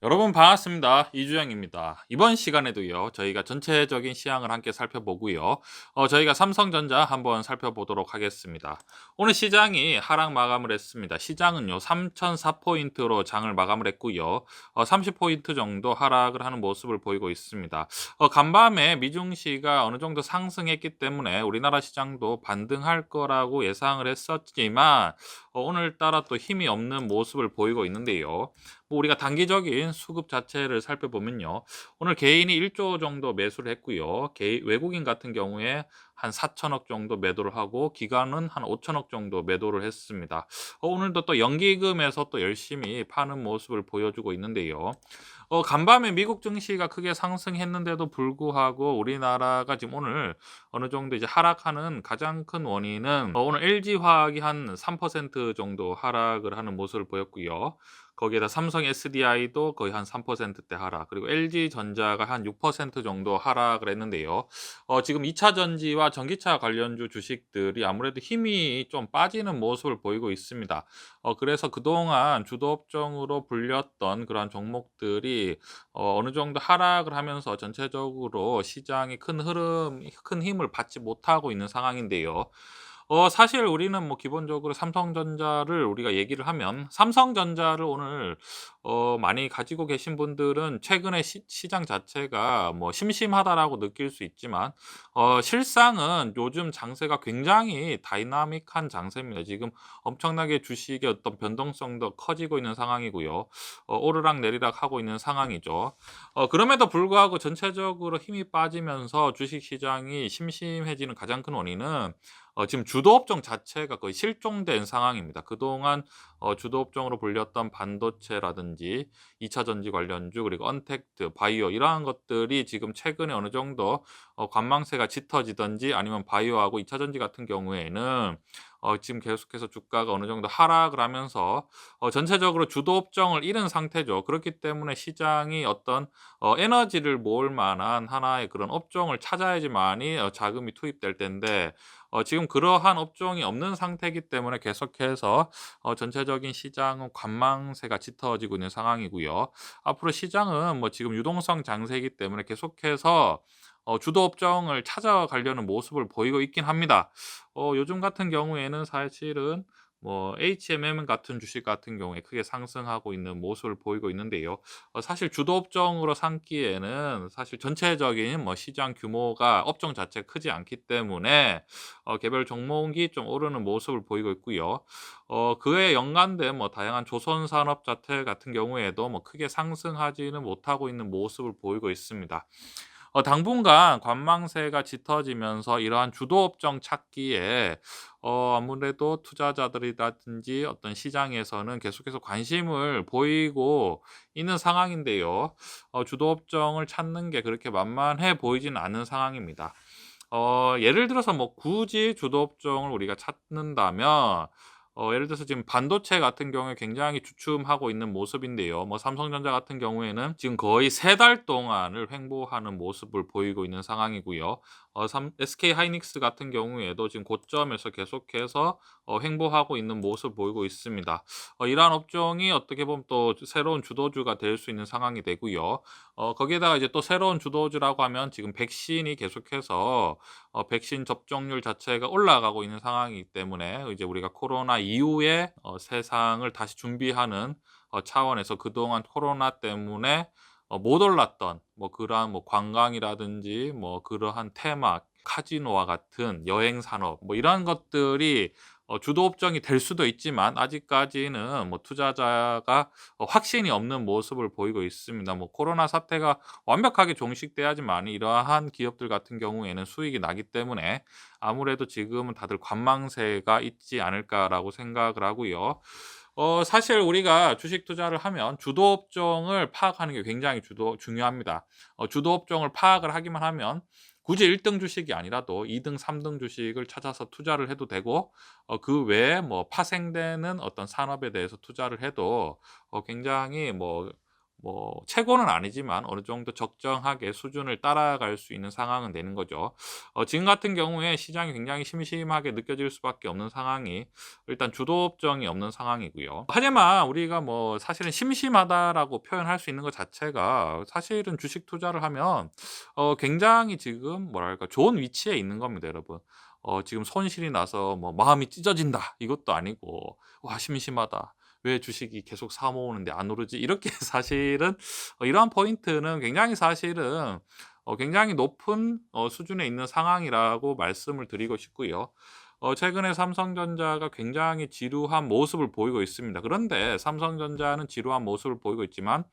여러분 반갑습니다. 이주영입니다. 이번 시간에도요, 저희가 전체적인 시황을 함께 살펴보고요. 저희가 삼성전자 한번 살펴보도록 하겠습니다. 오늘 시장이 하락 마감을 했습니다. 시장은요, 3,004포인트로 장을 마감을 했고요. 30포인트 정도 하락을 하는 모습을 보이고 있습니다. 간밤에 미중시가 어느 정도 상승했기 때문에 우리나라 시장도 반등할 거라고 예상을 했었지만, 오늘따라 또 힘이 없는 모습을 보이고 있는데요. 뭐 우리가 단기적인 수급 자체를 살펴보면요. 오늘 개인이 1조 정도 매수를 했고요. 외국인 같은 경우에 한 4천억 정도 매도를 하고 기관은 한 5천억 정도 매도를 했습니다. 오늘도 또 연기금에서 또 열심히 파는 모습을 보여주고 있는데요. 간밤에 미국 증시가 크게 상승했는데도 불구하고 우리나라가 지금 오늘 어느 정도 이제 하락하는 가장 큰 원인은 오늘 LG화학이 한 3% 정도 하락을 하는 모습을 보였고요. 거기에다 삼성 SDI도 거의 한 3%대 하락, 그리고 LG전자가 한 6% 정도 하락을 했는데요. 지금 2차 전지와 전기차 관련주 주식들이 아무래도 힘이 좀 빠지는 모습을 보이고 있습니다. 그래서 그동안 주도 업종으로 불렸던 그러한 종목들이 어느 정도 하락을 하면서 전체적으로 시장이 큰 힘을 받지 못하고 있는 상황인데요. 사실 우리는 뭐 기본적으로 삼성전자를 우리가 얘기를 하면, 삼성전자를 오늘 많이 가지고 계신 분들은 최근에 시장 자체가 뭐 심심하다라고 느낄 수 있지만, 실상은 요즘 장세가 굉장히 다이나믹한 장세입니다. 지금 엄청나게 주식의 어떤 변동성도 커지고 있는 상황이고요. 오르락 내리락 하고 있는 상황이죠. 그럼에도 불구하고 전체적으로 힘이 빠지면서 주식 시장이 심심해지는 가장 큰 원인은 지금 주도 업종 자체가 거의 실종된 상황입니다. 그동안 주도 업종으로 불렸던 반도체라든지 2차 전지 관련주, 그리고 언택트, 바이오 이러한 것들이 지금 최근에 어느 정도 관망세가 짙어지든지, 아니면 바이오하고 2차 전지 같은 경우에는 지금 계속해서 주가가 어느 정도 하락을 하면서 전체적으로 주도 업종을 잃은 상태죠. 그렇기 때문에 시장이 어떤 에너지를 모을 만한 하나의 그런 업종을 찾아야지만이 자금이 투입될 텐데, 지금 그러한 업종이 없는 상태이기 때문에 계속해서 전체적인 시장은 관망세가 짙어지고 있는 상황이고요. 앞으로 시장은 뭐 지금 유동성 장세이기 때문에 계속해서 주도 업종을 찾아가려는 모습을 보이고 있긴 합니다. 요즘 같은 경우에는 사실은 뭐 HMM 같은 주식 같은 경우에 크게 상승하고 있는 모습을 보이고 있는데요. 사실 주도 업종으로 삼기에는 사실 전체적인 뭐 시장 규모가 업종 자체가 크지 않기 때문에 개별 종목이 좀 오르는 모습을 보이고 있고요. 그에 연관된 뭐 다양한 조선 산업 자체 같은 경우에도 뭐 크게 상승하지는 못하고 있는 모습을 보이고 있습니다. 당분간 관망세가 짙어지면서 이러한 주도 업종 찾기에 아무래도 투자자들이라든지 어떤 시장에서는 계속해서 관심을 보이고 있는 상황인데요. 주도 업종을 찾는 게 그렇게 만만해 보이지는 않는 상황입니다. 예를 들어서 뭐 굳이 주도 업종을 우리가 찾는다면, 예를 들어서 지금 반도체 같은 경우에 굉장히 주춤하고 있는 모습인데요. 뭐 삼성전자 같은 경우에는 지금 거의 3달 동안을 횡보하는 모습을 보이고 있는 상황이고요. SK 하이닉스 같은 경우에도 지금 고점에서 계속해서 횡보하고 있는 모습을 보이고 있습니다. 이러한 업종이 어떻게 보면 또 새로운 주도주가 될 수 있는 상황이 되고요. 거기에다가 이제 또 새로운 주도주라고 하면, 지금 백신이 계속해서 백신 접종률 자체가 올라가고 있는 상황이기 때문에, 이제 우리가 코로나 이후에 세상을 다시 준비하는 차원에서 그동안 코로나 때문에 못 올랐던 뭐 그러한 뭐 관광이라든지 뭐 그러한 테마, 카지노와 같은 여행 산업, 뭐 이러한 것들이 주도 업종이 될 수도 있지만, 아직까지는 뭐 투자자가 확신이 없는 모습을 보이고 있습니다. 뭐 코로나 사태가 완벽하게 종식돼야지만 이러한 기업들 같은 경우에는 수익이 나기 때문에, 아무래도 지금은 다들 관망세가 있지 않을까라고 생각을 하고요. 사실 우리가 주식 투자를 하면 주도 업종을 파악하는 게 굉장히 중요합니다. 주도 업종을 파악을 하기만 하면 굳이 1등 주식이 아니라도 2등, 3등 주식을 찾아서 투자를 해도 되고, 그 외에 뭐 파생되는 어떤 산업에 대해서 투자를 해도 굉장히 뭐 최고는 아니지만 어느 정도 적정하게 수준을 따라갈 수 있는 상황은 되는 거죠. 지금 같은 경우에 시장이 굉장히 심심하게 느껴질 수밖에 없는 상황이 일단 주도업종이 없는 상황이고요. 하지만 우리가 뭐 사실은 심심하다라고 표현할 수 있는 것 자체가 사실은 주식 투자를 하면 굉장히 지금 뭐랄까 좋은 위치에 있는 겁니다, 여러분. 지금 손실이 나서 뭐 마음이 찢어진다 이것도 아니고 '와 심심하다. 왜 주식이 계속 사 모으는데 안 오르지?' 이렇게 사실은 이러한 포인트는 굉장히 사실은 굉장히 높은 수준에 있는 상황이라고 말씀을 드리고 싶고요. 최근에 삼성전자가 굉장히 지루한 모습을 보이고 있습니다. 그런데 삼성전자는 지루한 모습을 보이고 있지만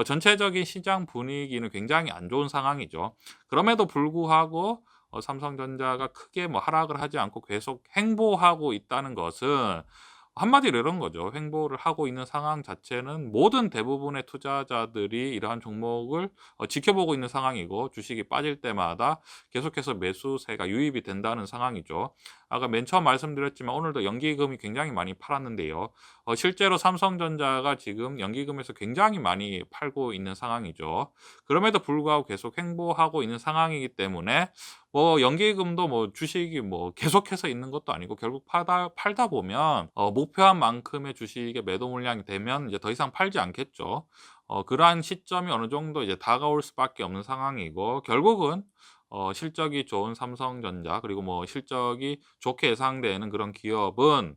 전체적인 시장 분위기는 굉장히 안 좋은 상황이죠. 그럼에도 불구하고 삼성전자가 크게 뭐 하락을 하지 않고 계속 횡보하고 있다는 것은 한마디로 이런 거죠. 횡보를 하고 있는 상황 자체는 모든 대부분의 투자자들이 이러한 종목을 지켜보고 있는 상황이고 주식이 빠질 때마다 계속해서 매수세가 유입이 된다는 상황이죠. 아까 맨 처음 말씀드렸지만 오늘도 연기금이 굉장히 많이 팔았는데요. 실제로 삼성전자가 지금 연기금에서 굉장히 많이 팔고 있는 상황이죠. 그럼에도 불구하고 계속 횡보하고 있는 상황이기 때문에 뭐 연기금도 뭐 주식이 뭐 계속해서 있는 것도 아니고 결국 팔다 보면 목표한 만큼의 주식의 매도 물량이 되면 이제 더 이상 팔지 않겠죠. 그러한 시점이 어느 정도 이제 다가올 수밖에 없는 상황이고 결국은 실적이 좋은 삼성전자 그리고 뭐 실적이 좋게 예상되는 그런 기업은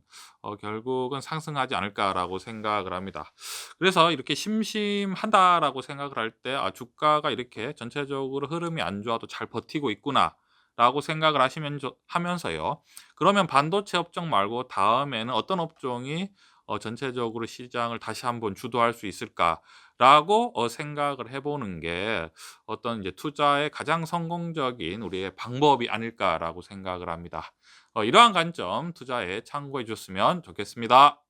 결국은 상승하지 않을까라고 생각을 합니다. 그래서 이렇게 심심하다라고 생각을 할 때 '아 주가가 이렇게 전체적으로 흐름이 안 좋아도 잘 버티고 있구나.'라고 생각을 하면서요. 그러면 반도체 업종 말고 다음에는 어떤 업종이 전체적으로 시장을 다시 한번 주도할 수 있을까라고 생각을 해 보는 게 어떤 이제 '투자의 가장 성공적인 우리의 방법이 아닐까.'라고 생각을 합니다. 이러한 관점 투자에 참고해 주셨으면 좋겠습니다.